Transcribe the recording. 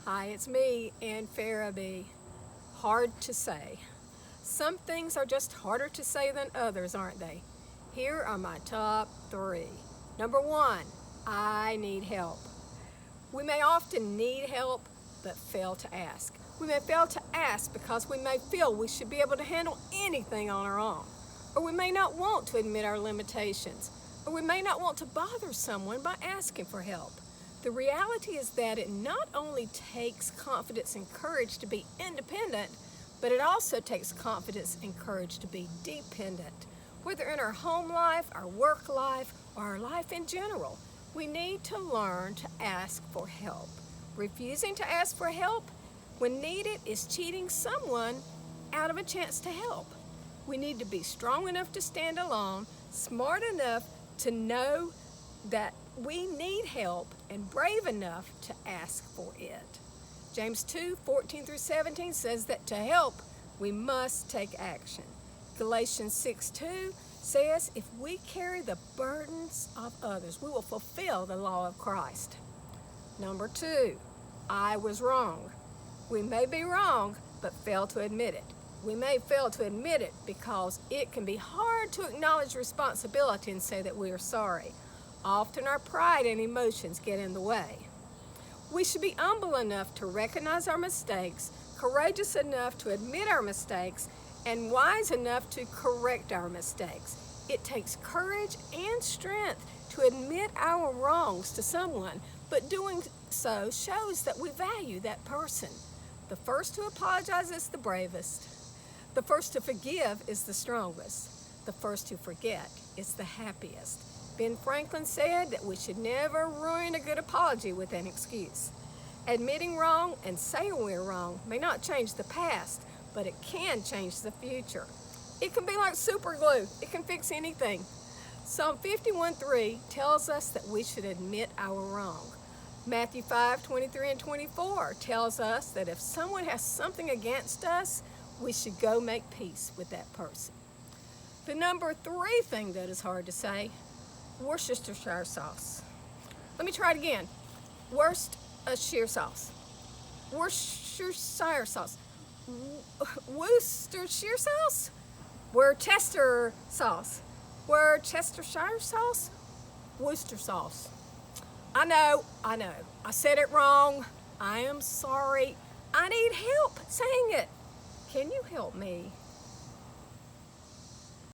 Hi, it's me, Ann Farabee. Hard to say. Some things are just harder to say than others, aren't they? Here are my top 3. Number 1, I need help. We may often need help, but fail to ask. We may fail to ask because we may feel we should be able to handle anything on our own. Or we may not want to admit our limitations. Or we may not want to bother someone by asking for help. The reality is that it not only takes confidence and courage to be independent, but it also takes confidence and courage to be dependent. Whether in our home life, our work life, or our life in general, we need to learn to ask for help. Refusing to ask for help when needed is cheating someone out of a chance to help. We need to be strong enough to stand alone, smart enough to know that we need help, and brave enough to ask for it. James 2:14-17 says that to help, we must take action. Galatians 6:2 says if we carry the burdens of others, we will fulfill the law of Christ. Number 2, I was wrong. We may be wrong, but fail to admit it. We may fail to admit it because it can be hard to acknowledge responsibility and say that we are sorry. Often our pride and emotions get in the way. We should be humble enough to recognize our mistakes, courageous enough to admit our mistakes, and wise enough to correct our mistakes. It takes courage and strength to admit our wrongs to someone, but doing so shows that we value that person. The first to apologize is the bravest. The first to forgive is the strongest. The first to forget is the happiest. Ben Franklin said that we should never ruin a good apology with an excuse. Admitting wrong and saying we're wrong may not change the past, but it can change the future. It can be like super glue. It can fix anything. Psalm 51:3 tells us that we should admit our wrong. Matthew 5:23-24 tells us that if someone has something against us, we should go make peace with that person. The number 3 thing that is hard to say, Worcestershire sauce. Let me try it again. Worcestershire sauce. Worcestershire sauce. Worcestershire sauce? Worcester sauce. Worcestershire sauce? Worcester sauce. I know. I said it wrong. I am sorry. I need help saying it. Can you help me?